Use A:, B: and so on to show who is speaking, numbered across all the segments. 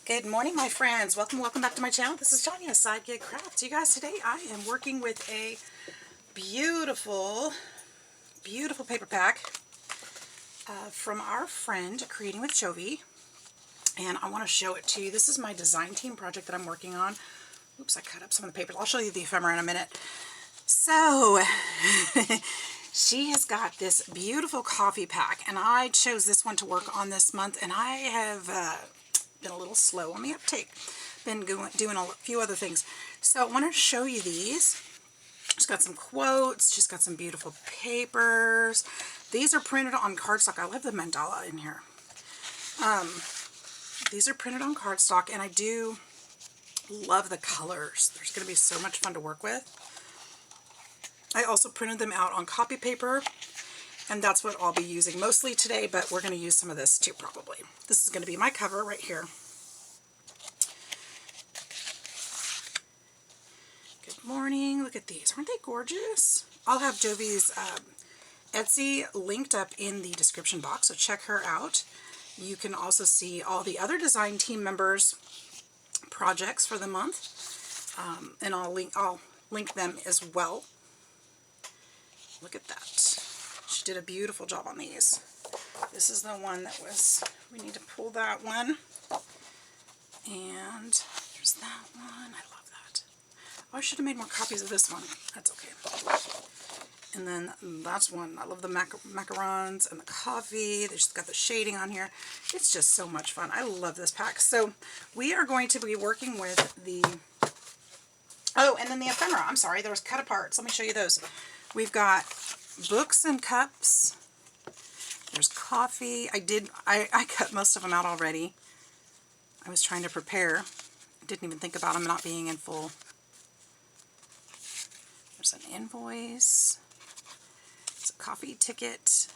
A: Good morning, my friends. Welcome back to my channel. This is Tanya, Sidegigcrafts. You guys, today I am working with a beautiful paper pack from our friend Creating with Jovi, and I want to show it to you. This is my design team project that I'm working on. Oops, I cut up some of the papers. I'll show you the ephemera in a minute. So she has got this beautiful coffee pack, and I chose this one to work on this month, and I have been a little slow on the uptake. Been doing a few other things. So I wanted to show you these. She's got some quotes. She's got some beautiful papers. These are printed on cardstock. I love the mandala in here. These are printed on cardstock, and I do love the colors. There's going to be so much fun to work with. I also printed them out on copy paper, and that's what I'll be using mostly today, but we're going to use some of this too probably. This is going to be my cover right here. Good morning. Look at these. Aren't they gorgeous? I'll have Jovi's Etsy linked up in the description box, so check her out. You can also see all the other design team members' projects for the month, and I'll link them as well. Look at that. She did a beautiful job on these. This is the one that was, we need to pull that one. And there's that one. I love that. Oh, I should have made more copies of this one. That's okay. And then that's one. I love the macarons and the coffee. They just got the shading on here. It's just so much fun. I love this pack. So we are going to be working with the, oh, and then the ephemera. I'm sorry, there was cut aparts. Let me show you those. We've got books and cups. There's coffee. I cut most of them out already. I was trying to prepare. I didn't even think about them not being in full. There's an invoice. It's a coffee ticket.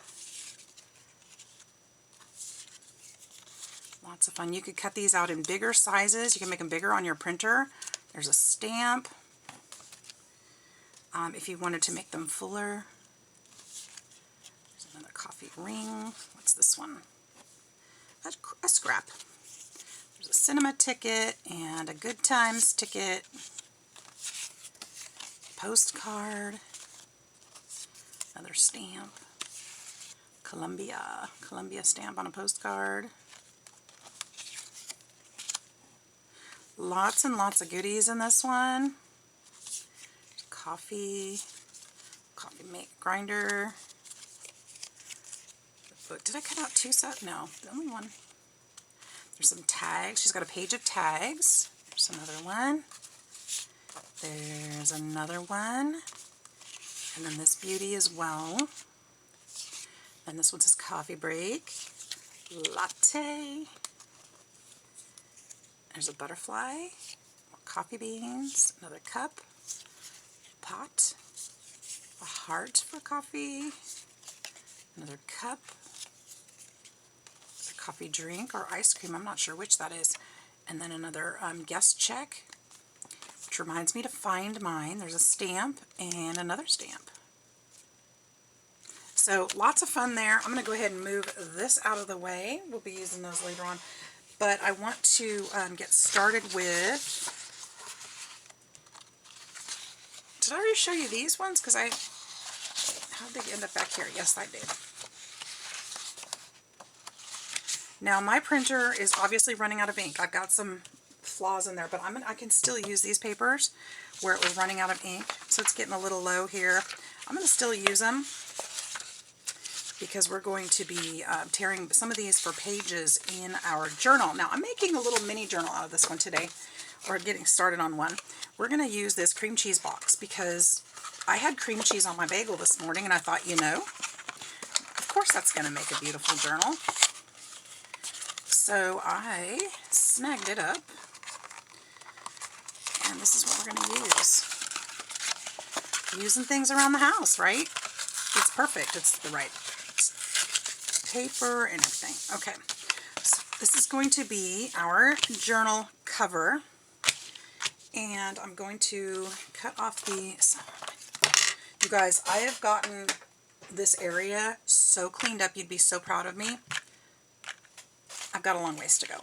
A: Lots of fun. You could cut these out in bigger sizes. You can make them bigger on your printer. There's a stamp. If you wanted to make them fuller. There's another coffee ring. What's this one? A scrap. There's a cinema ticket and a good times ticket. Postcard. Another stamp. Columbia stamp on a postcard. Lots and lots of goodies in this one. Coffee grinder. But did I cut out two sets? No, the only one. There's some tags. She's got a page of tags. There's another one. There's another one. And then this beauty as well. And this one says coffee break. Latte. There's a butterfly. More coffee beans. Another cup. Pot, a heart for coffee, another cup, a coffee drink or ice cream, I'm not sure which that is, and then another guest check, which reminds me to find mine. There's a stamp and another stamp. So lots of fun there. I'm going to go ahead and move this out of the way. We'll be using those later on, but I want to get started with, did I already show you these ones? Because how did they end up back here? Yes, I did. Now, my printer is obviously running out of ink. I've got some flaws in there, but I can still use these papers where it was running out of ink. So it's getting a little low here. I'm going to still use them because we're going to be tearing some of these for pages in our journal. Now, I'm making a little mini journal out of this one today, or getting started on one. We're going to use this cream cheese box because I had cream cheese on my bagel this morning, and I thought, you know, of course that's going to make a beautiful journal. So I snagged it up, and this is what we're going to use. Using things around the house, right? It's perfect. It's the right paper and everything. Okay, so this is going to be our journal cover. And I'm going to cut off the, you guys, I have gotten this area so cleaned up, you'd be so proud of me. I've got a long ways to go.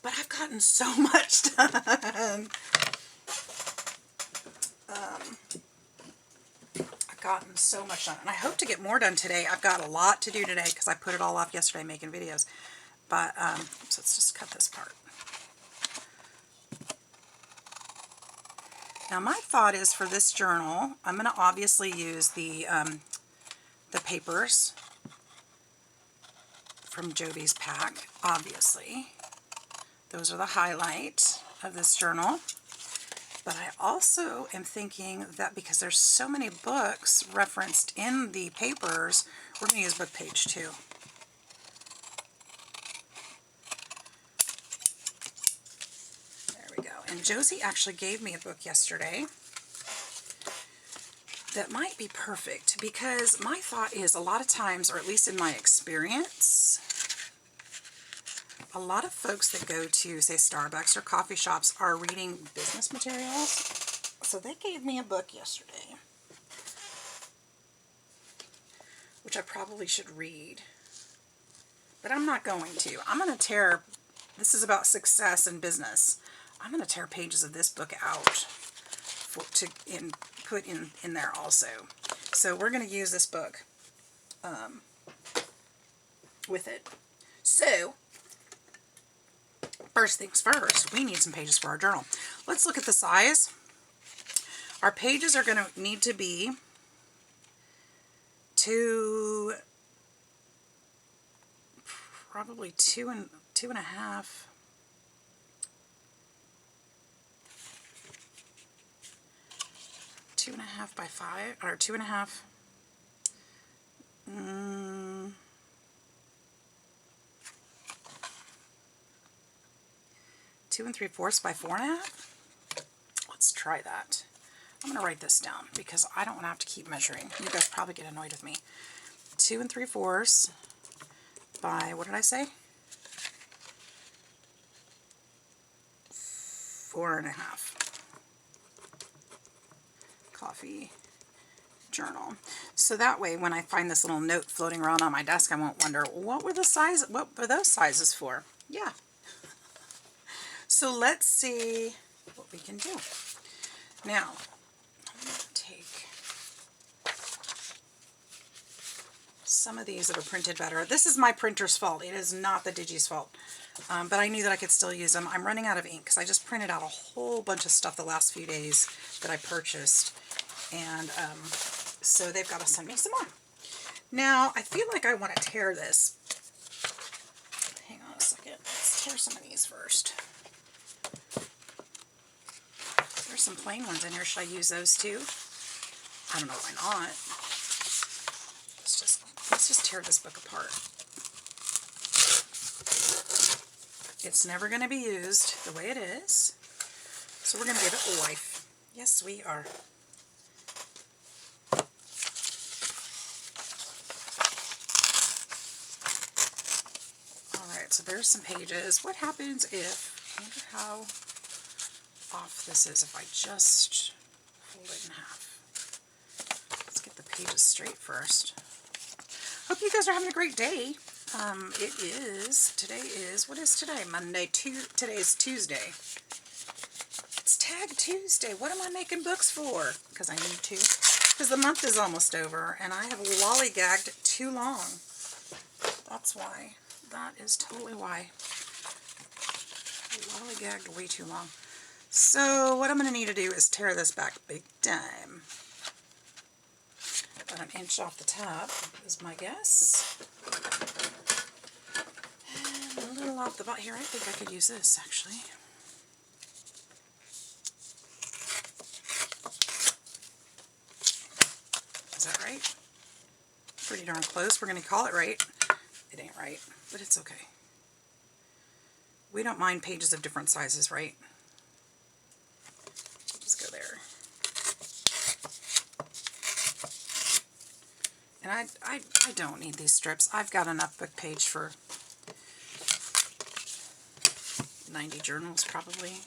A: but I've gotten so much done. I've gotten so much done, and I hope to get more done today. I've got a lot to do today because I put it all off yesterday making videos. But, so let's just cut this part. Now my thought is for this journal, I'm going to obviously use the papers from Jovi's pack, obviously. Those are the highlight of this journal. But I also am thinking that because there's so many books referenced in the papers, we're going to use book page 2. There we go. And Josie actually gave me a book yesterday that might be perfect, because my thought is a lot of times, or at least in my experience, a lot of folks that go to, say, Starbucks or coffee shops are reading business materials. So they gave me a book yesterday, which I probably should read, but I'm not going to. I'm going to tear, this is about success in business. I'm going to tear pages of this book out put in there also. So we're going to use this book with it. So first things first, we need some pages for our journal. Let's look at the size. Our pages are going to need to be probably two and a half. 2.5 by 5, or 2.5. 2 3/4 by 4.5. Let's try that. I'm going to write this down because I don't want to have to keep measuring. You guys probably get annoyed with me. 2 3/4 by, what did I say? 4.5. Coffee journal. So that way when I find this little note floating around on my desk, I won't wonder, what were those sizes for? Yeah. So let's see what we can do. Now, I'm going to take some of these that are printed better. This is my printer's fault. It is not the Digi's fault. But I knew that I could still use them. I'm running out of ink because I just printed out a whole bunch of stuff the last few days that I purchased. And so they've got to send me some more. Now, I feel like I want to tear this. Hang on a second. Let's tear some of these first. There's some plain ones in here. Should I use those too? I don't know, why not? Let's just tear this book apart. It's never going to be used the way it is. So we're going to give it life. Yes, we are. Alright, so there's some pages. What happens if, I wonder how off this is if I just fold it in half. Let's get the pages straight first. Hope you guys are having a great day. What is today? Monday. Today is Tuesday. It's Tag Tuesday. What am I making books for? Because I need to. Because the month is almost over, and I have lollygagged too long. That's why. That is totally why. I lollygagged way too long. So what I'm going to need to do is tear this back big time. About 1 inch off the top is my guess. And a little off the bottom here. I think I could use this actually. Is that right? Pretty darn close. We're going to call it right. It ain't right, but it's okay. We don't mind pages of different sizes, right? Just go there. And I don't need these strips. I've got enough book page for 90 journals probably.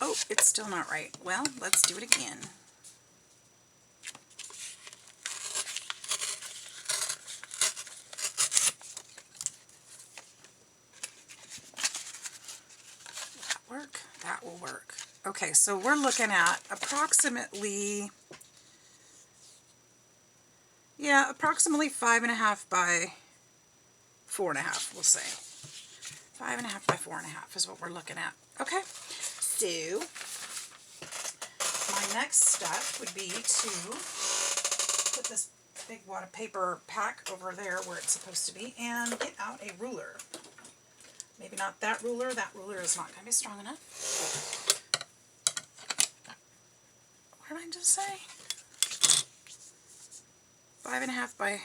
A: Oh, it's still not right. Well, let's do it again. work? That will work. Okay, so we're looking at approximately, yeah, approximately 5.5 by 4.5, we'll say. 5.5 by 4.5 is what we're looking at. Okay, so my next step would be to put this big wad of paper pack over there where it's supposed to be and get out a ruler. Maybe not that ruler is not going to be strong enough. What did I just say? 5.5 by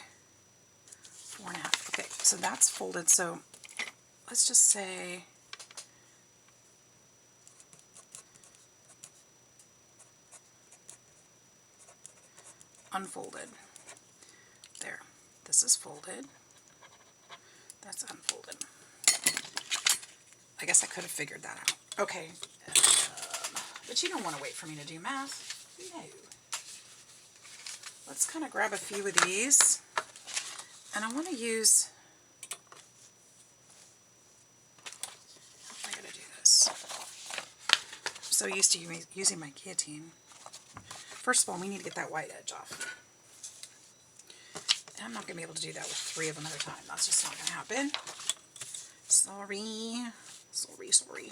A: 4.5. Okay, so that's folded, so let's just say unfolded. There. This is folded. That's unfolded. I guess I could have figured that out. Okay. But you don't want to wait for me to do math. No. Let's kind of grab a few of these. And I want to use... How am I going to do this? I'm so used to using my guillotine. First of all, we need to get that white edge off. And I'm not going to be able to do that with 3 of them at a time. That's just not going to happen. Sorry. Sorry.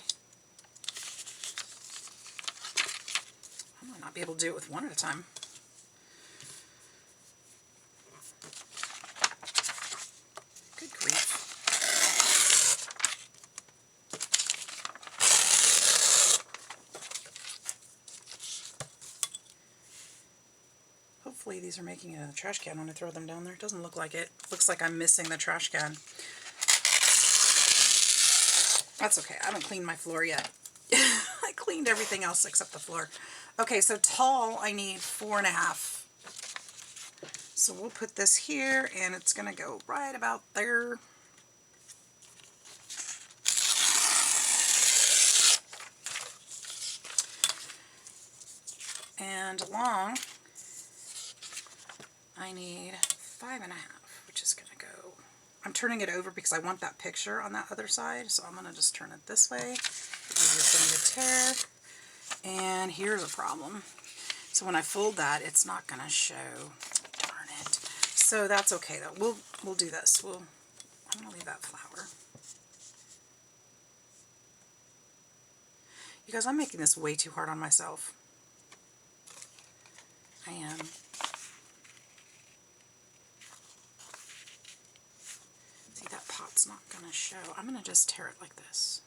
A: I might not be able to do it with 1 at a time. Good grief. Hopefully these are making it in the trash can when I throw them down there. It doesn't look like it. Looks like I'm missing the trash can. That's okay. I haven't cleaned my floor yet. I cleaned everything else except the floor. Okay, so tall, I need 4.5. So we'll put this here, and it's going to go right about there. And long, I need 5.5, which is going to go... I'm turning it over because I want that picture on that other side, so I'm going to just turn it this way. Easier for me to tear. And here's a problem. So when I fold that, it's not going to show. Darn it. So that's okay though. We'll do this. I'm going to leave that flower. You guys, I'm making this way too hard on myself. I am. See, that pot's not going to show. I'm going to just tear it like this.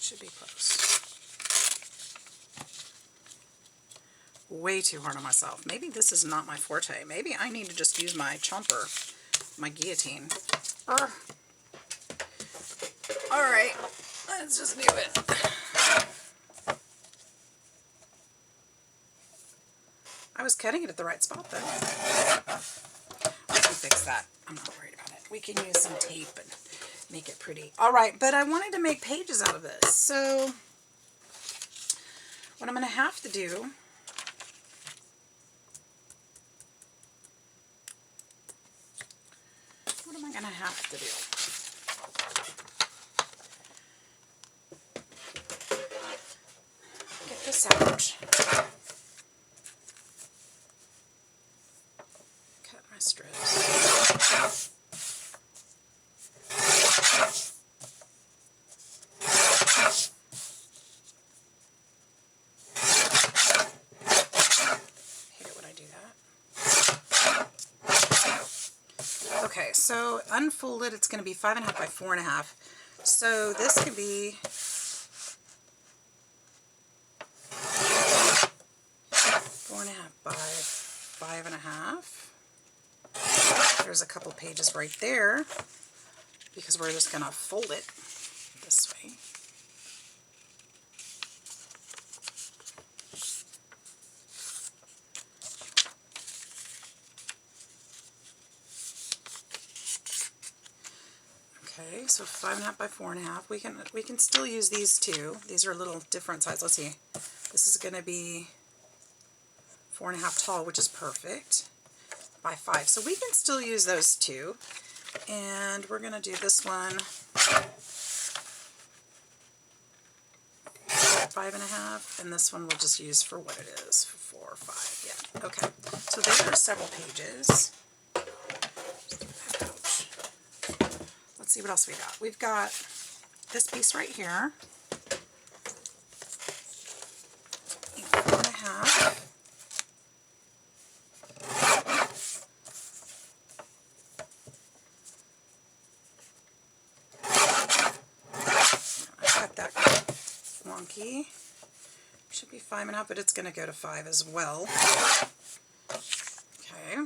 A: Should be close. Way too hard on myself. Maybe this is not my forte. Maybe I need to just use my chomper, my guillotine. Alright, let's just do it. I was cutting it at the right spot though. We can fix that. I'm not worried about it. We can use some tape and make it pretty. Alright, but I wanted to make pages out of this. So what I'm going to have to do, what am I going to have to do? Get this out. Cut my strips. Okay, so unfolded, it's going to be 5.5 by 4.5. So this could be 4.5 by 5.5. There's a couple pages right there because we're just going to fold it this way. Okay, so 5.5 by 4.5. We can still use these two. These are a little different size. Let's see. This is going to be 4.5 tall, which is perfect. by 5. So we can still use those two. And we're going to do this one 5.5, and this one we'll just use for what it is, for 4 or 5. Yeah, okay. So there are several pages. Let's see what else we got. We've got this piece right here. 4.5. Wonky. Should be 5.5, but it's going to go to 5 as well. Okay.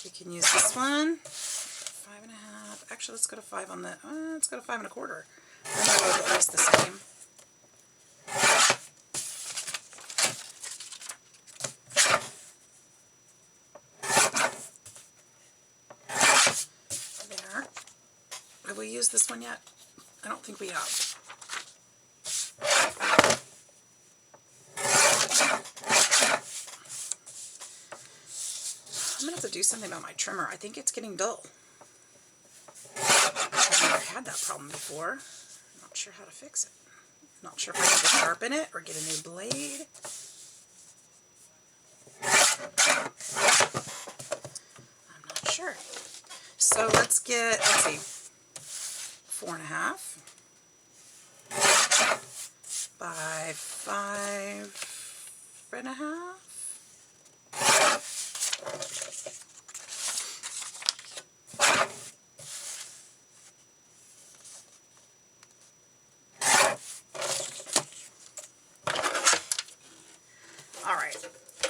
A: We can use this one. 5.5. Actually, let's go to 5 on the. Let's go to 5 1/4. Then they're both at least the same. There. Have we used this one yet? I don't think we have. I'm going to have to do something about my trimmer. I think it's getting dull. I've never had that problem before. I'm not sure how to fix it. Not sure if I need to sharpen it or get a new blade. I'm not sure. So let's see, 4.5 by 5.5. All right,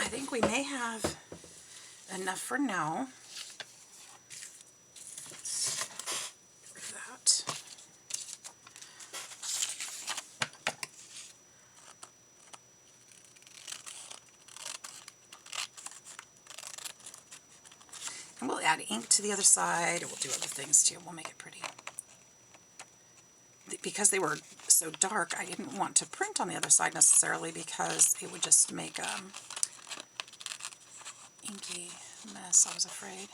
A: I think we may have enough for now. That. And we'll add ink to the other side. We'll do other things too. We'll make it pretty. Because they were so dark, I didn't want to print on the other side necessarily because it would just make inky mess, I was afraid.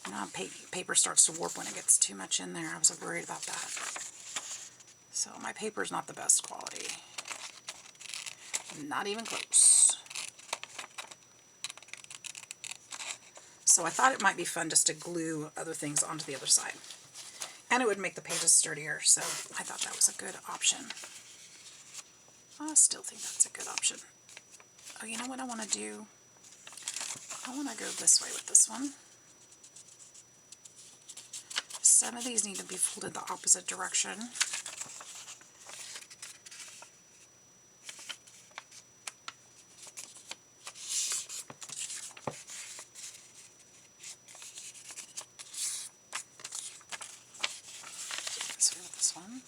A: You know, paper starts to warp when it gets too much in there. I was worried about that. So my paper's not the best quality. Not even close. So I thought it might be fun just to glue other things onto the other side. And it would make the pages sturdier, so I thought that was a good option. I still think that's a good option. Oh, you know what I want to do? I want to go this way with this one. Some of these need to be folded the opposite direction. This way with this one.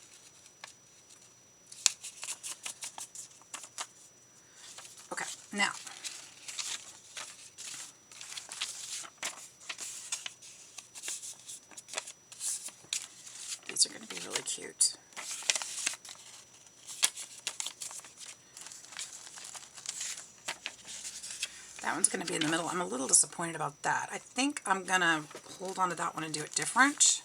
A: Okay, now. These are going to be really cute. That one's going to be in the middle. I'm a little disappointed about that. I think I'm going to hold on to that one and do it different.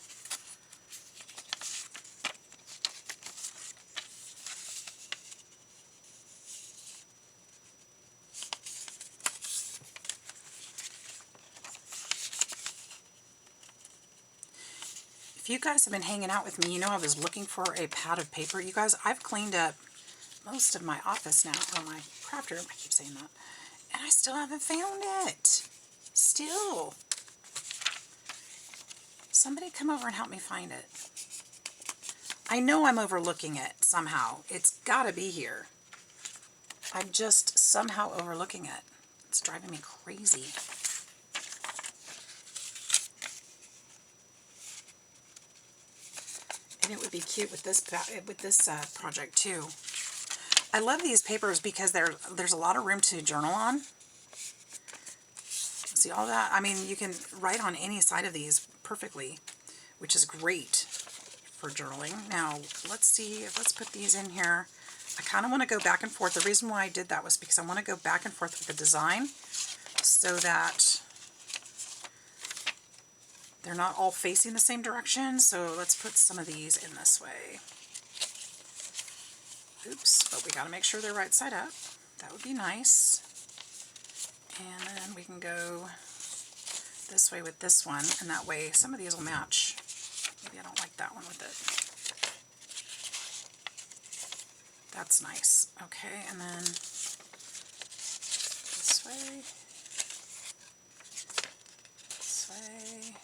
A: If you guys have been hanging out with me, you know I was looking for a pad of paper. You guys, I've cleaned up most of my office now, or my craft room, I keep saying that, and I still haven't found it. Still. Somebody come over and help me find it. I know I'm overlooking it somehow. It's got to be here. I'm just somehow overlooking it. It's driving me crazy. And it would be cute with this project too. I love these papers because there's a lot of room to journal on. See all that? I mean, you can write on any side of these perfectly, which is great for journaling. Now, let's put these in here. I kind of want to go back and forth. The reason why I did that was because I want to go back and forth with the design. so that they're not all facing the same direction. So let's put some of these in this way. Oops, but we got to make sure they're right side up. That would be nice. And then we can go this way with this one, and that way some of these will match. Maybe I don't like that one with it. That's nice. Okay, and then this way, this way.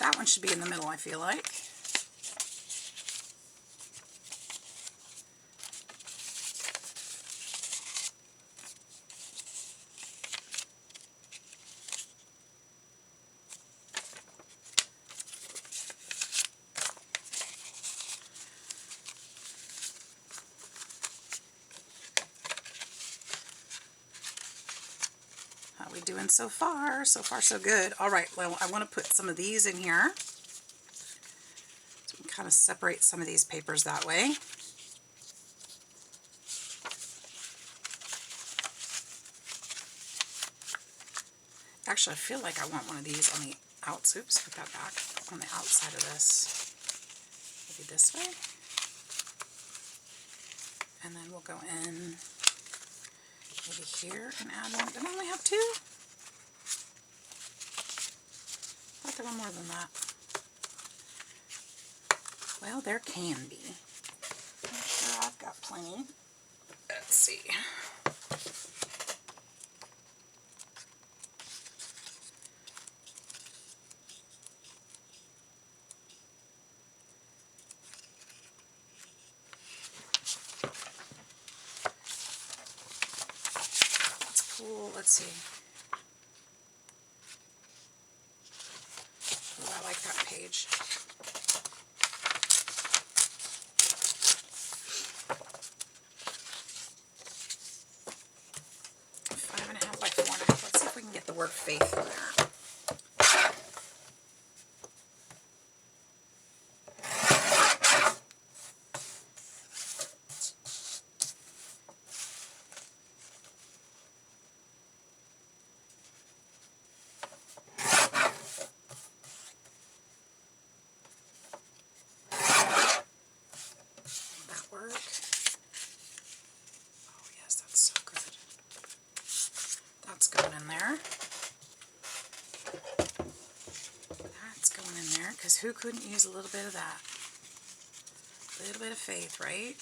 A: That one should be in the middle, I feel like. How are we doing so far? So far, so good. All right, well, I want to put some of these in here. So we can kind of separate some of these papers that way. Actually, I feel like I want one of these on the outs. Oops, put that back. On the outside of this. Maybe this way. And then we'll go in maybe here and add one. Did I only have two? I thought there were more than that. Well, there can be. I'm sure I've got plenty. Let's see. That's cool. Let's see. Oh, I like that page. The word faith in there. That work? Oh yes, that's so good. That's going in there. That's going in there, because who couldn't use a little bit of that? A little bit of faith, right?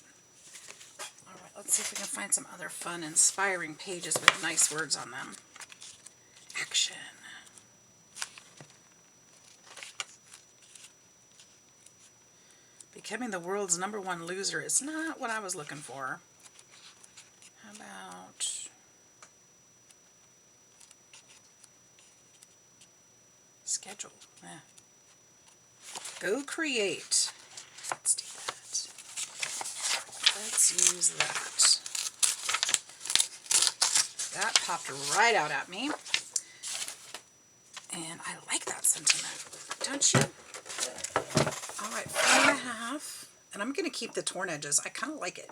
A: Alright, let's see if we can find some other fun, inspiring pages with nice words on them. Action. Becoming the world's #1 loser is not what I was looking for. How about... schedule. Go create. Let's do that. Let's use that. That popped right out at me. And I like that sentiment. Don't you? Alright, 4.5. And I'm going to keep the torn edges. I kind of like it.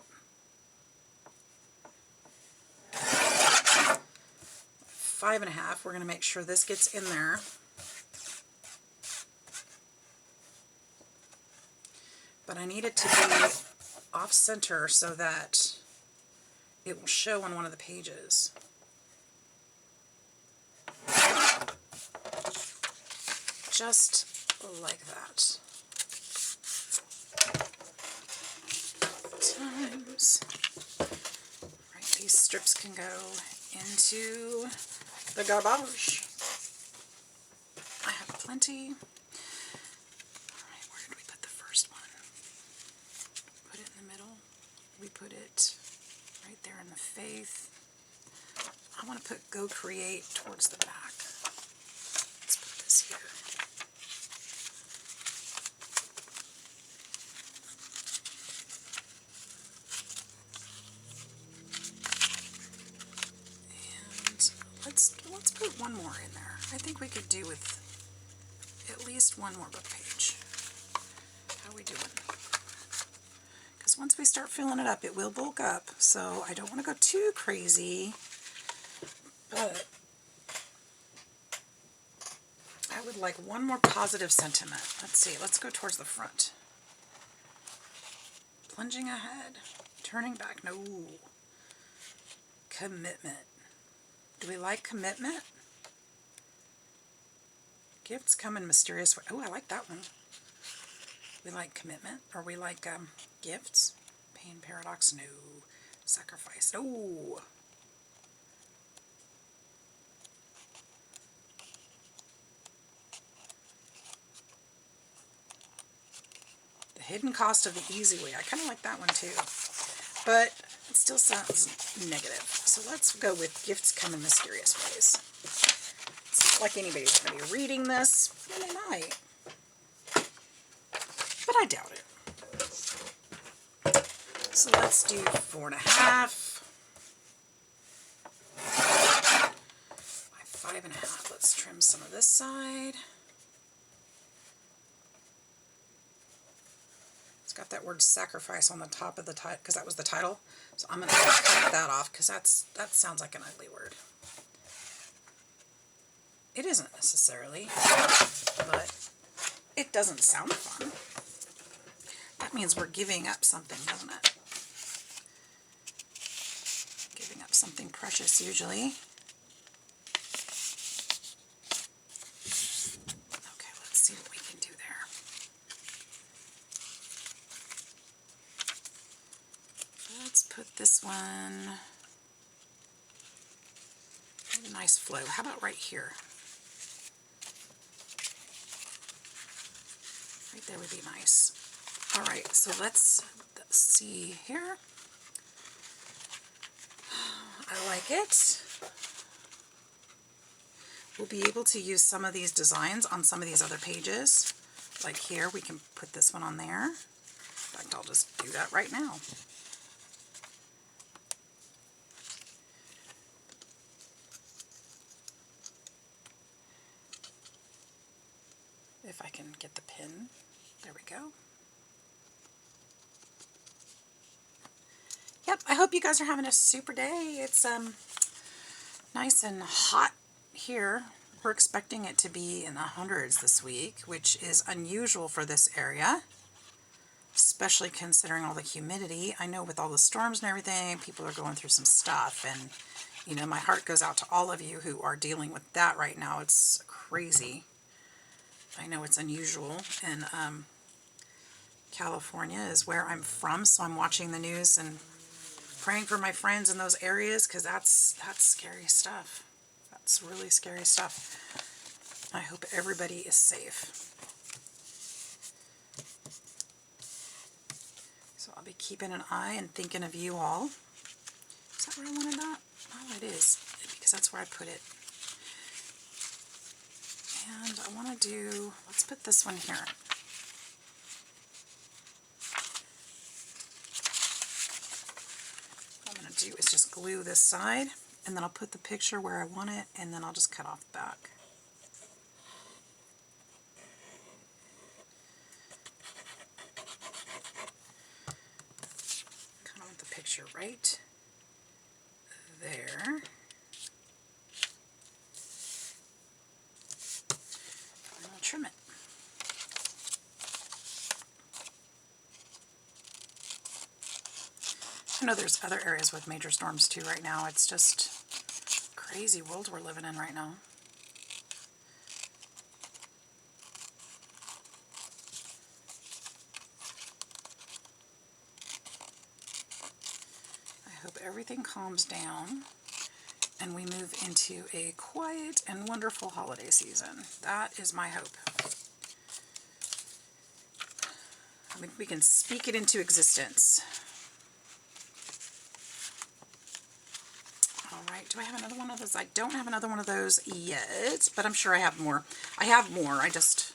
A: 5.5. We're going to make sure this gets in there. But I need it to be off center so that it will show on one of the pages. Just like that. Times. Right, these strips can go into the garbage. I have plenty. We put it right there in the faith. I want to put go create towards the back. Let's put this here. let's put one more in there. I think we could do with at least one more book page. How are we doing? Because once we start filling it up, it will bulk up. So I don't want to go too crazy, but I would like one more positive sentiment. Let's see. Let's go towards the front. Plunging ahead. Turning back. No. Commitment. Do we like commitment? Gifts come in mysterious ways. Oh, I like that one. We like commitment. Or we like gifts. Pain, paradox. No. Sacrifice. No. The hidden cost of the easy way. I kind of like that one too. But it still sounds negative. So let's go with gifts come in mysterious ways. It's not like anybody's going to be reading this. Well, they might. But I doubt it. So let's do 4.5 by 5.5. Let's trim some of this side. It's got that word sacrifice on the top of the title because that was the title. So I'm going to cut that off because that sounds like an ugly word. It isn't necessarily, but it doesn't sound fun. That means we're giving up something, doesn't it? Giving up something precious usually. Okay, let's see what we can do there. Let's put this one, a nice flow. How about right here? Right there would be nice. All right, so let's see here. I like it. We'll be able to use some of these designs on some of these other pages. Like here, we can put this one on there. In fact, I'll just do that right now. If I can get the pin. There we go. Yep, I hope you guys are having a super day. It's nice and hot here. We're expecting it to be in the hundreds this week, which is unusual for this area, especially considering all the humidity. I know with all the storms and everything, people are going through some stuff, and you know, my heart goes out to all of you who are dealing with that right now. It's crazy. I know it's unusual, and California is where I'm from, so I'm watching the news and praying for my friends in those areas because that's scary stuff. That's really scary stuff. I hope everybody is safe. So I'll be keeping an eye and thinking of you all. Is that where I wanted that? Oh, it is, because that's where I put it. And I want to do, let's put this one here. What I'm going to do is just glue this side, and then I'll put the picture where I want it, and then I'll just cut off the back. Kind of want the picture right there. Trim it. I know there's other areas with major storms too right now. It's just crazy world we're living in right now. I hope everything calms down and we move into a quiet and wonderful holiday season. That is my hope. I mean, we can speak it into existence. All right, do I have another one of those? I don't have another one of those yet, but I'm sure I have more. I have more. I just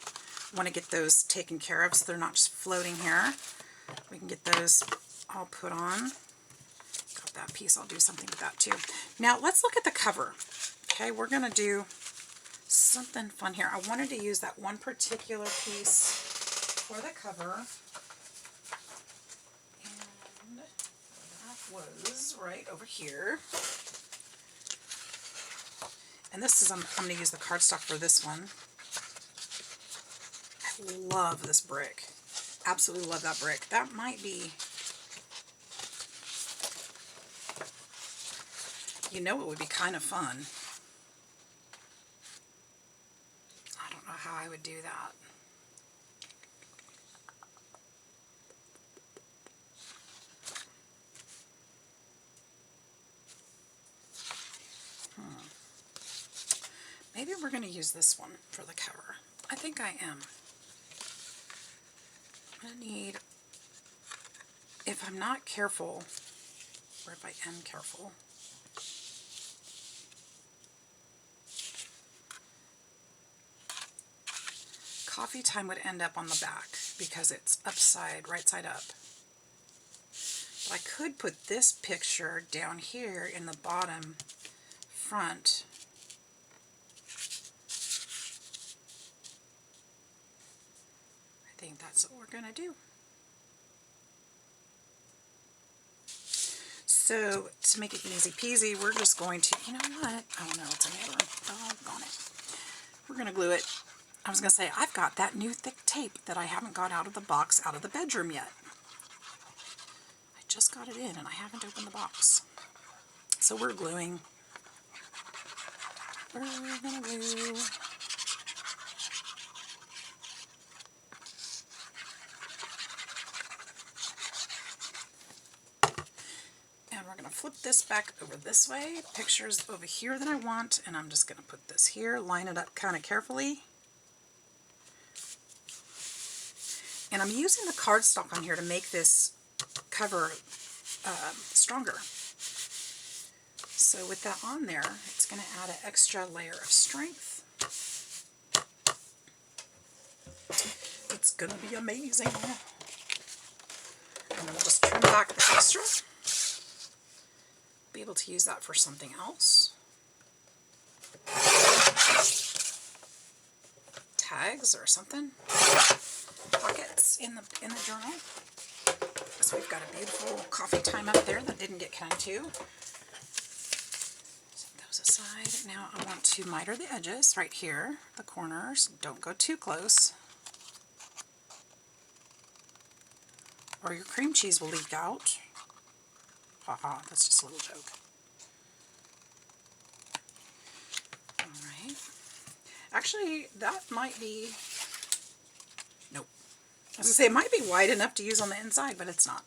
A: want to get those taken care of so they're not just floating here. We can get those all put on. Got that piece. I'll do something with that too. Now, let's look at the cover. Okay, we're going to do something fun here. I wanted to use that one particular piece for the cover. And that was right over here. And this is, I'm going to use the cardstock for this one. I love this brick. Absolutely love that brick. That might be, you know, it would be kind of fun. I don't know how I would do that. Maybe we're going to use this one for the cover. I think I am. I'm going to need, if I'm not careful, or if I am careful, Coffee Time would end up on the back because it's upside, right side up. But I could put this picture down here in the bottom front. I think that's what we're going to do. So, to make it easy peasy, we're just going to, you know what? Oh no, it's in the other room. Doggone it. We're going to glue it. I was going to say, I've got that new thick tape that I haven't got out of the box, out of the bedroom yet. I just got it in and I haven't opened the box. So we're gluing. We're going to glue. And we're going to flip this back over this way. Pictures over here that I want, and I'm just going to put this here, line it up kind of carefully. And I'm using the cardstock on here to make this cover stronger. So with that on there, it's going to add an extra layer of strength. It's going to be amazing. And then we'll just trim back the extra. Be able to use that for something else. Tags or something. Pockets in the journal. So we've got a beautiful coffee time up there that didn't get cut into. Set those aside. Now I want to miter the edges right here, the corners. Don't go too close, or your cream cheese will leak out. Haha, that's just a little joke. Alright. Actually, that might be... Nope. I was going to say, it might be wide enough to use on the inside, but it's not.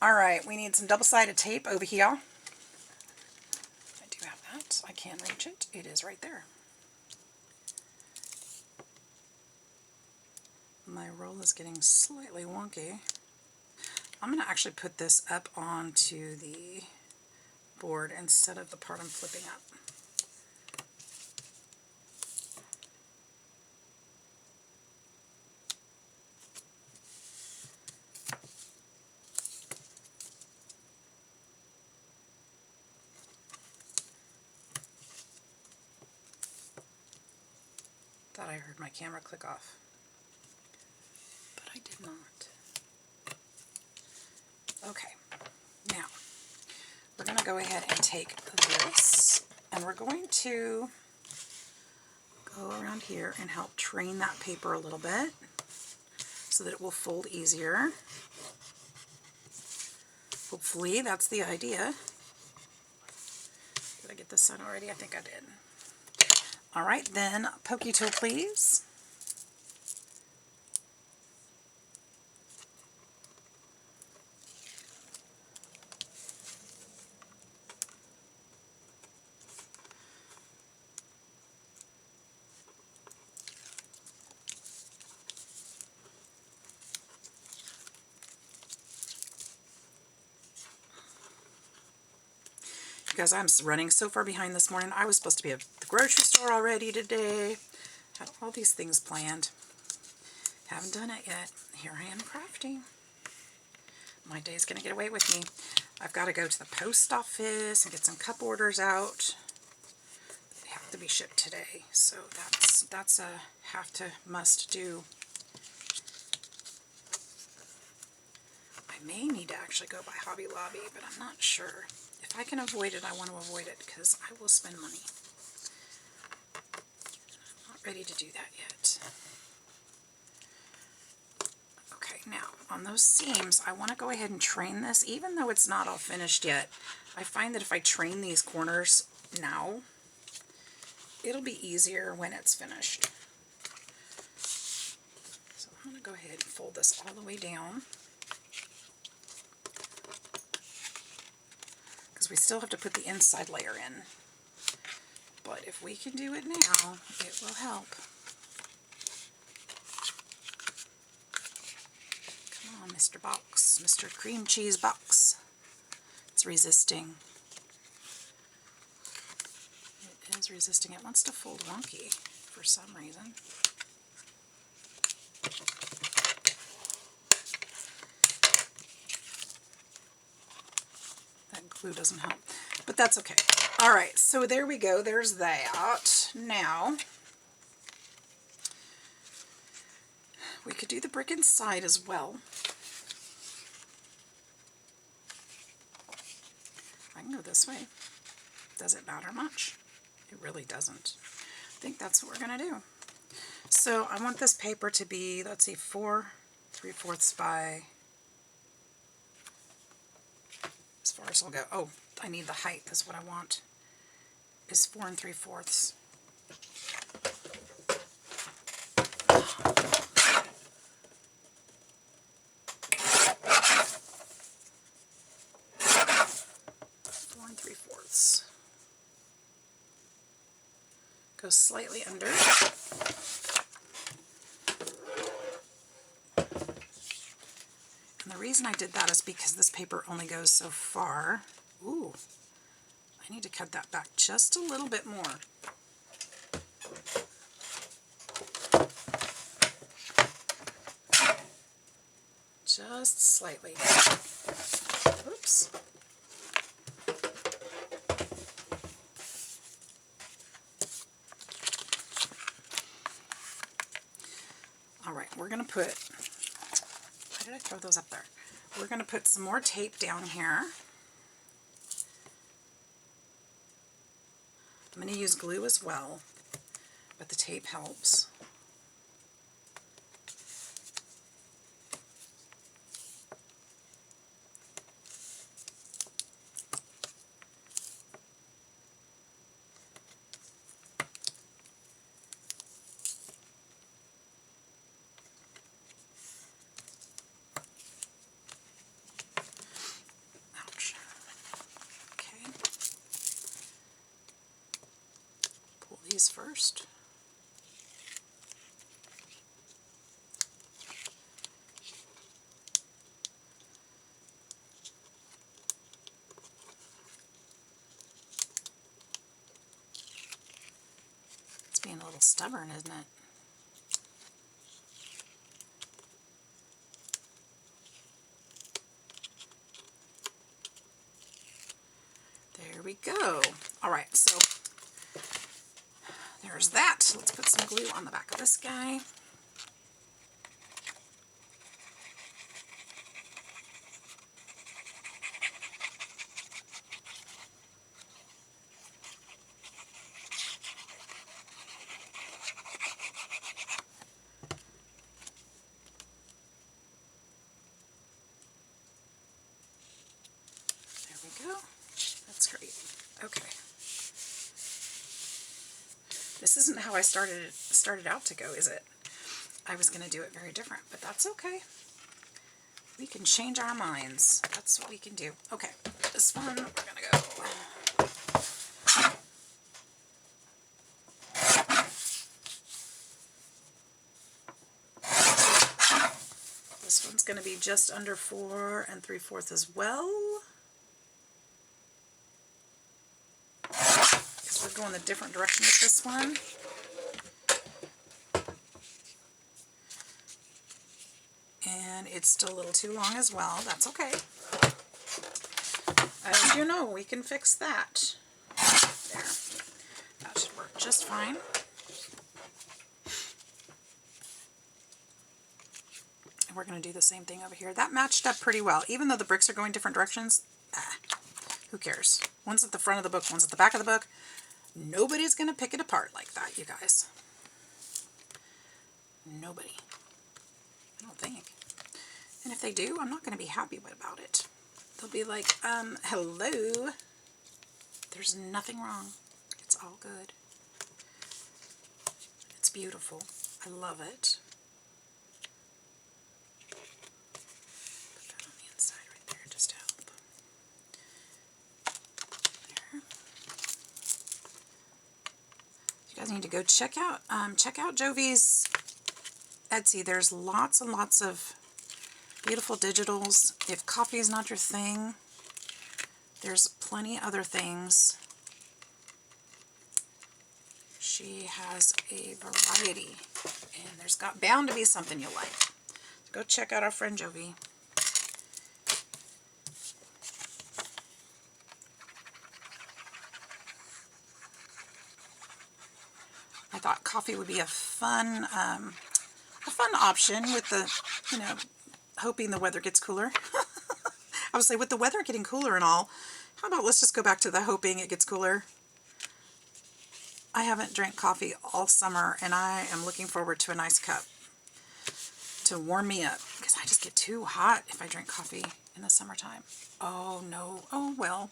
A: Alright, we need some double-sided tape over here. I do have that. I can reach it. It is right there. My roll is getting slightly wonky. I'm going to actually put this up onto the board instead of the part I'm flipping up. Thought I heard my camera click off, but I did not. Okay, now we're going to go ahead and take this, and we're going to go around here and help train that paper a little bit so that it will fold easier. Hopefully, that's the idea. Did I get this on already? I think I did. Alright, then pokey tool, please. Guys, I'm running so far behind this morning. I was supposed to be at the grocery store already today. Had all these things planned. Haven't done it yet. Here I am crafting. My day's going to get away with me. I've got to go to the post office and get some cup orders out to be shipped today, so that's a have to must do. I may need to actually go by Hobby Lobby, but I'm not sure. If I can avoid it, I want to avoid it because I will spend money. I'm not ready to do that yet. Okay, now on those seams, I want to go ahead and train this, even though it's not all finished yet. I find that if I train these corners now, it'll be easier when it's finished. So I'm going to go ahead and fold this all the way down, because we still have to put the inside layer in. But if we can do it now, it will help. Come on, Mr. Box, Mr. Cream Cheese Box. It's resisting. It is resisting. It wants to fold wonky for some reason. That glue doesn't help, but that's okay. All right, so there we go. There's that. Now, we could do the brick inside as well. I can go this way. Does it matter much? It really doesn't. I think that's what we're going to do. So I want this paper to be, let's see, 4 3/4 by, as far as I'll go. Oh, I need the height is what I want, is 4 3/4. Go slightly under. And the reason I did that is because this paper only goes so far. Ooh, I need to cut that back just a little bit more. Just slightly. Oops. Alright, we're going to put, why did I throw those up there? We're going to put some more tape down here. I'm going to use glue as well, but the tape helps. First. It's being a little stubborn, isn't it? There we go. All right, so there's that. Let's put some glue on the back of this guy. There we go. That's great. Okay. This isn't how I started out to go, is it? I was going to do it very different, but that's okay. We can change our minds. That's what we can do. Okay, this one, we're going to go. This one's going to be just under 4 3/4 as well. Because we're going a different direction with this one. And it's still a little too long as well. That's okay. As you know, we can fix that. There. That should work. just fine. And we're going to do the same thing over here. That matched up pretty well. Even though the bricks are going different directions, who cares? One's at the front of the book, one's at the back of the book. Nobody's going to pick it apart like that, you guys. Nobody. I don't think. And if they do, I'm not going to be happy about it. They'll be like, hello. There's nothing wrong. It's all good. It's beautiful. I love it. Put that on the inside right there just to help. There. You guys need to go check out Jovi's Etsy. There's lots and lots of beautiful digitals. If coffee is not your thing, there's plenty other things. She has a variety, and there's bound to be something you'll like. So go check out our friend Jovi. I thought coffee would be a fun option with the, hoping the weather gets cooler. I would say with the weather getting cooler and all, how about let's just go back to the hoping it gets cooler. I haven't drank coffee all summer, and I am looking forward to a nice cup to warm me up, because I just get too hot if I drink coffee in the summertime. Oh no, oh well.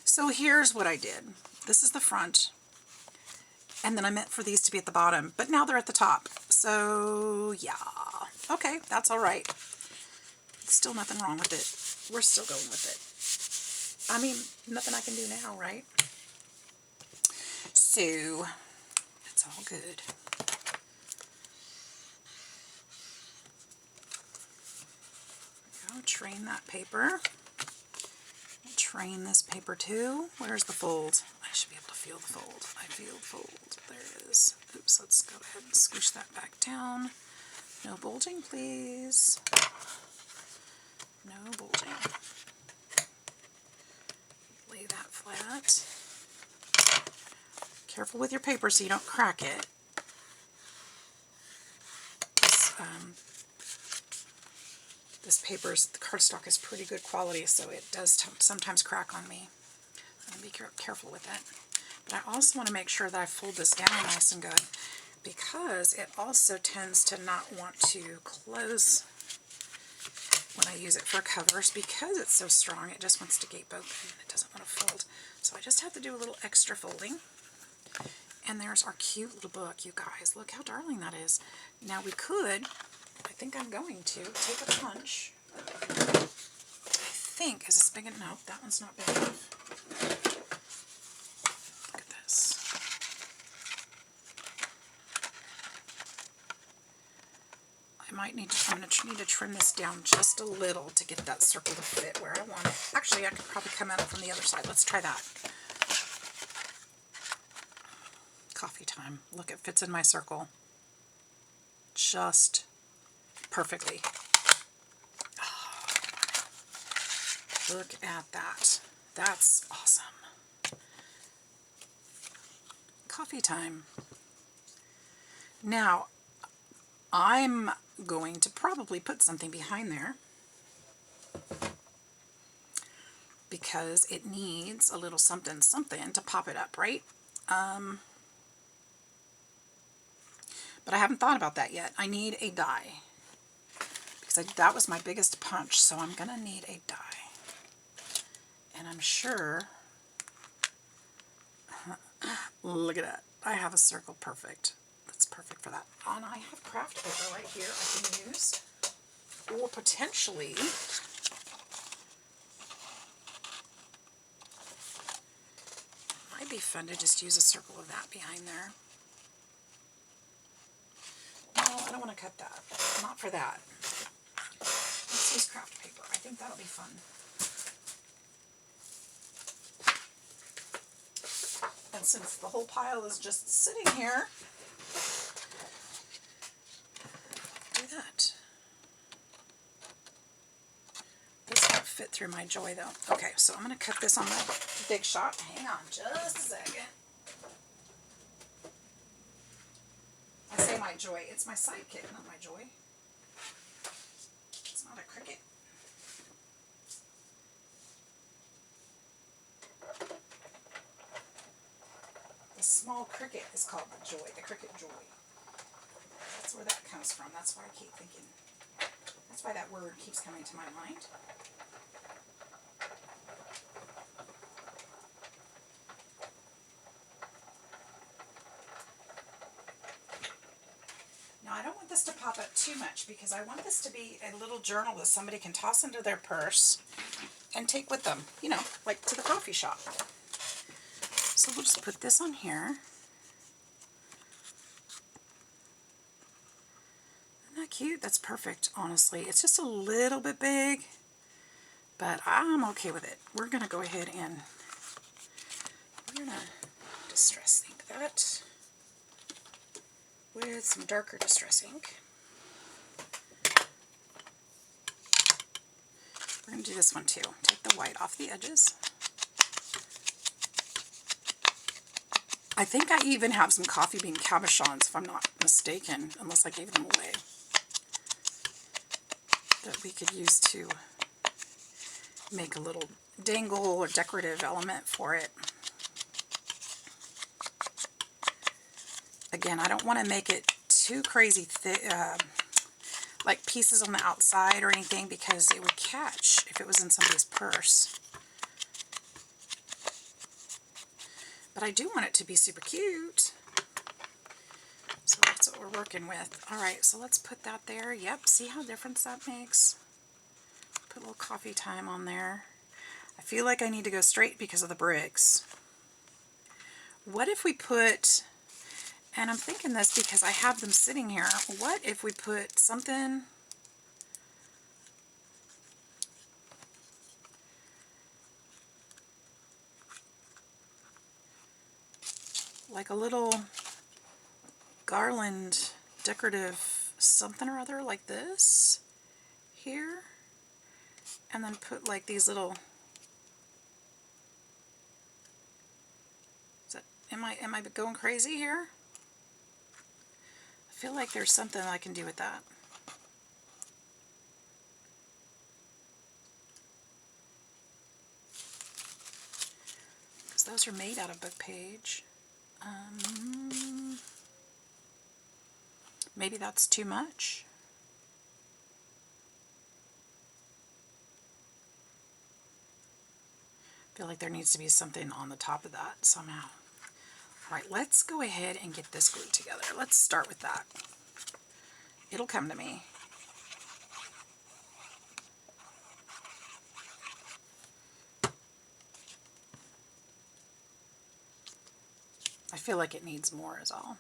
A: So here's what I did. This is the front, and then I meant for these to be at the bottom, but now they're at the top. So yeah, okay, that's all right. Still nothing wrong with it. We're still going with it. I mean, nothing I can do now, right? So, it's all good. Go train that paper. Train this paper too. Where's the fold? I should be able to feel the fold. I feel the fold. There it is. Oops, let's go ahead and squish that back down. No bulging, please. No bulging. Lay that flat. Careful with your paper so you don't crack it. This paper's, the cardstock is pretty good quality, so it does sometimes crack on me. So be careful with it. But I also want to make sure that I fold this down nice and good, because it also tends to not want to close when I use it for covers, because it's so strong. It just wants to gape open and it doesn't want to fold. So I just have to do a little extra folding. And there's our cute little book, you guys. Look how darling that is. Now we could, I think I'm going to, take a punch. I think, is this big enough? No, that one's not big enough. Look at this. I'm going to need to trim this down just a little to get that circle to fit where I want it. Actually, I could probably come at it from the other side. Let's try that. Coffee time. Look, it fits in my circle just perfectly. Oh, look at that. That's awesome. Coffee time. Now, I'm going to probably put something behind there because it needs a little something to pop it up, right? But I haven't thought about that yet. I need a die, because that was my biggest punch, so I'm going to need a die. And I'm sure, look at that. I have a circle perfect. That's perfect for that. And I have craft paper right here I can use. Or potentially, might be fun to just use a circle of that behind there. No, I don't want to cut that. Not for that. Let's use craft paper. I think that'll be fun. And since the whole pile is just sitting here, do that. This won't fit through my joy though. Okay, so I'm going to cut this on my Big Shot. Hang on just a second. my joy. It's my sidekick, not my joy. It's not a cricket. The small cricket is called the joy, the cricket joy. That's where that comes from. That's why I keep thinking. That's why that word keeps coming to my mind. Now I don't want this to pop up too much because I want this to be a little journal that somebody can toss into their purse and take with them, you know, like to the coffee shop. So we'll just put this on here. Isn't that cute? That's perfect, honestly. It's just a little bit big, but I'm okay with it. We're going to go ahead and we're going to distress ink that with some darker distress ink. We're going to do this one too. Take the white off the edges. I think I even have some coffee bean cabochons, if I'm not mistaken, unless I gave them away, that we could use to make a little dangle or decorative element for it. Again, I don't want to make it too crazy thick, like pieces on the outside or anything, because it would catch if it was in somebody's purse. But I do want it to be super cute. So that's what we're working with. Alright, so let's put that there. Yep, see how difference that makes? Put a little coffee time on there. I feel like I need to go straight because of the bricks. What if we put, and I'm thinking this because I have them sitting here, what if we put something like a little garland decorative something or other like this here, and then put like these little, is that, am I going crazy here? I feel like there's something I can do with that. Because those are made out of book page. Maybe that's too much. I feel like there needs to be something on the top of that somehow. Alright, let's go ahead and get this glued together. Let's start with that. It'll come to me. I feel like it needs more is all.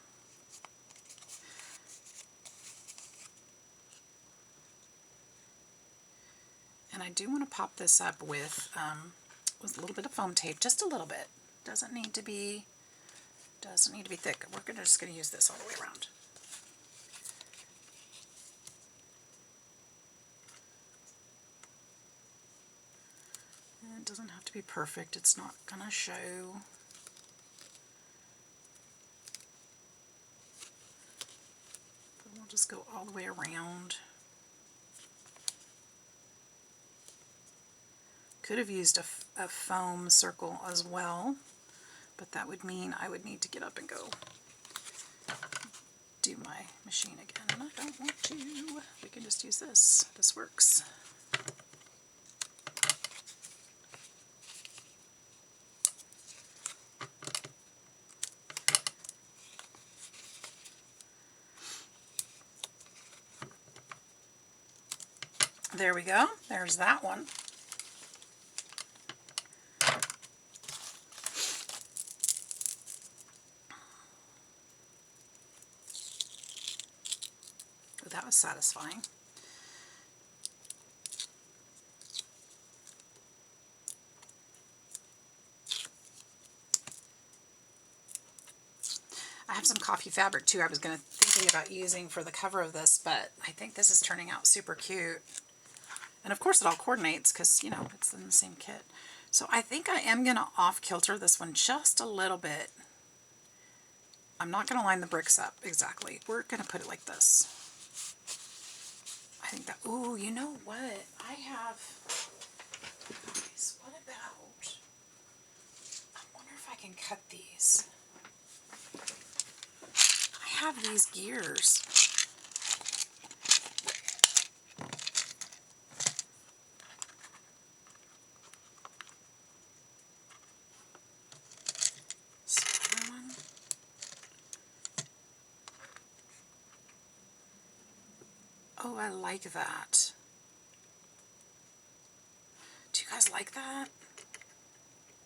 A: And I do want to pop this up with a little bit of foam tape, just a little bit. Doesn't need to be thick. We're just going to use this all the way around. And it doesn't have to be perfect. It's not going to show. But we'll just go all the way around. Could have used a foam circle as well, but that would mean I would need to get up and go do my machine again, and I don't want to. We can just use this. This works. There we go. There's that one. That was satisfying. I have some coffee fabric too I was thinking about using for the cover of this, but I think this is turning out super cute. And of course it all coordinates because, you know, it's in the same kit. So I think I am going to off-kilter this one just a little bit I'm not going to line the bricks up exactly. We're going to put it like this. I think that, ooh, you know what? I have, guys, what about, I wonder if I can cut these. I have these gears. Oh, I like that. Do you guys like that?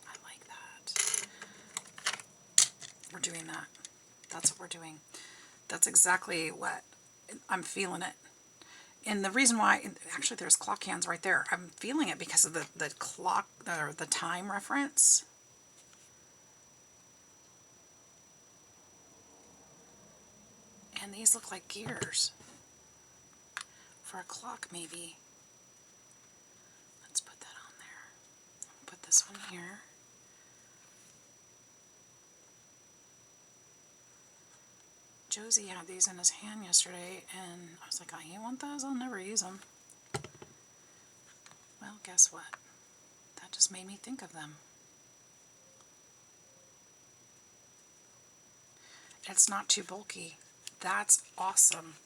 A: I like that. We're doing that. That's what we're doing. That's exactly what I'm feeling it. And the reason why, actually there's clock hands right there. I'm feeling it because of the clock, or the time reference. And these look like gears. For a clock, maybe. Let's put that on there. I'll put this one here. Josie had these in his hand yesterday, and I was like, oh, you want those? I'll never use them. Well, guess what? That just made me think of them. It's not too bulky. That's awesome.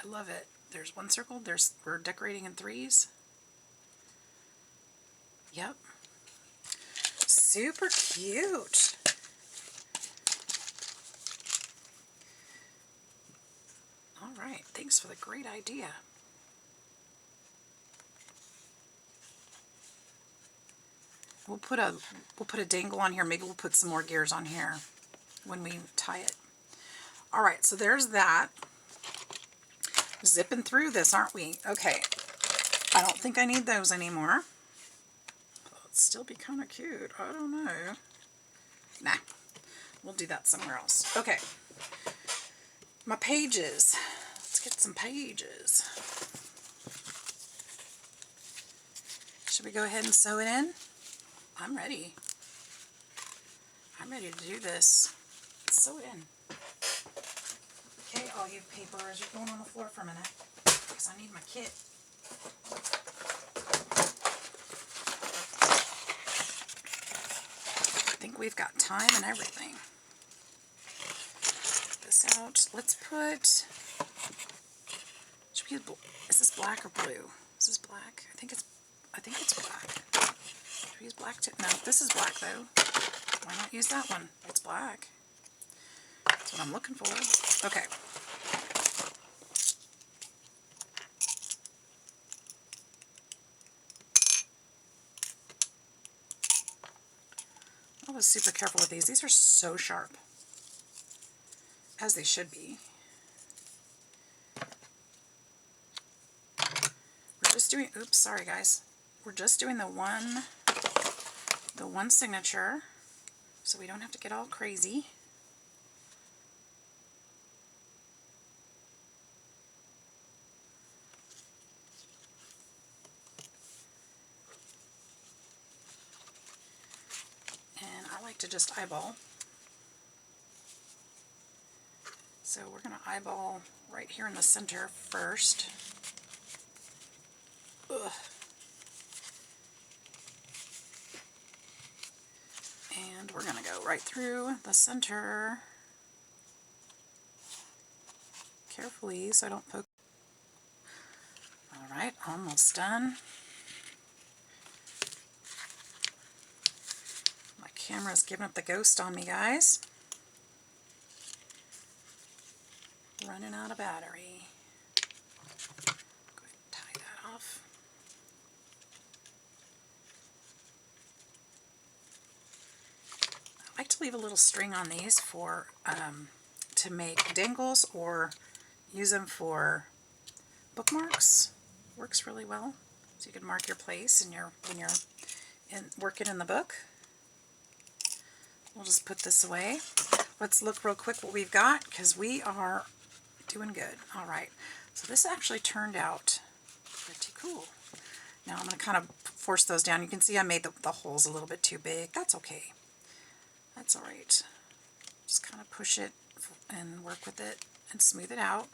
A: I love it. There's one circle. We're decorating in threes. Yep. Super cute. All right. Thanks for the great idea. We'll put a dangle on here. Maybe we'll put some more gears on here when we tie it. All right. So there's that. Zipping through this, aren't we? Okay. I don't think I need those anymore. It'd still be kind of cute. I don't know. Nah. We'll do that somewhere else. Okay. My pages. Let's get some pages. Should we go ahead and sew it in? I'm ready. I'm ready to do this. Let's sew it in. Okay, all you papers, you're going on the floor for a minute because I need my kit. I think we've got time and everything. Get this out. Let's put, is this black or blue? Is this black? I think it's black. Should we use black too? No, this is black though. Why not use that one? It's black. That's what I'm looking for. Okay. I was super careful with these. These are so sharp. As they should be. We're just doing, oops, sorry guys. We're just doing the one signature, so we don't have to get all crazy. And I like to just eyeball. So we're going to eyeball right here in the center first. Ugh. And we're going to go right through the center carefully so I don't poke. Alright, almost done. My camera's giving up the ghost on me, guys. Running out of battery. Go ahead and tie that off. I like to leave a little string on these for to make dangles or use them for bookmarks. Works really well. So you can mark your place when you're working in the book. We'll just put this away. Let's look real quick what we've got because we are doing good. All right. So this actually turned out pretty cool. Now I'm going to kind of force those down. You can see I made the holes a little bit too big. That's okay. That's all right. Just kind of push it and work with it and smooth it out.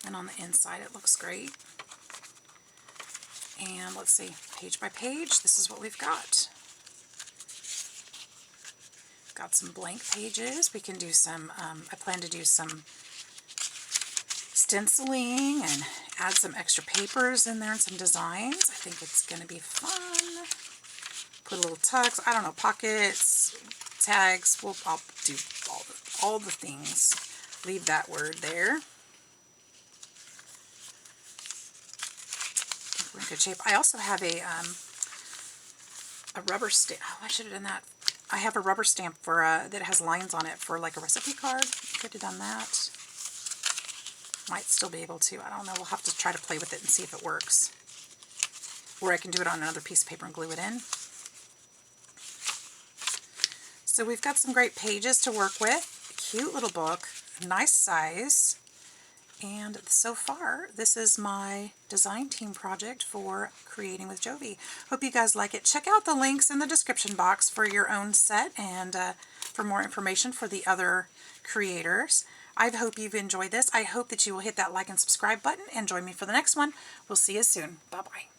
A: And on the inside it looks great. And let's see, page by page, this is what we've got. Got some blank pages. We can do some, I plan to do some stenciling and add some extra papers in there and some designs. I think it's going to be fun. Put a little tucks, I don't know, pockets, tags. I'll do all the things. Leave that word there. We're in good shape. I also have a rubber stamp. Oh, I should have done that. I have a rubber stamp for that has lines on it for like a recipe card. Could have done that. Might still be able to. I don't know. We'll have to try to play with it and see if it works. Or I can do it on another piece of paper and glue it in. So we've got some great pages to work with. Cute little book. Nice size. And so far, this is my design team project for creating with Jovi. Hope you guys like it. Check out the links in the description box for your own set and for more information for the other creators. I hope you've enjoyed this. I hope that you will hit that like and subscribe button and join me for the next one. We'll see you soon. Bye-bye.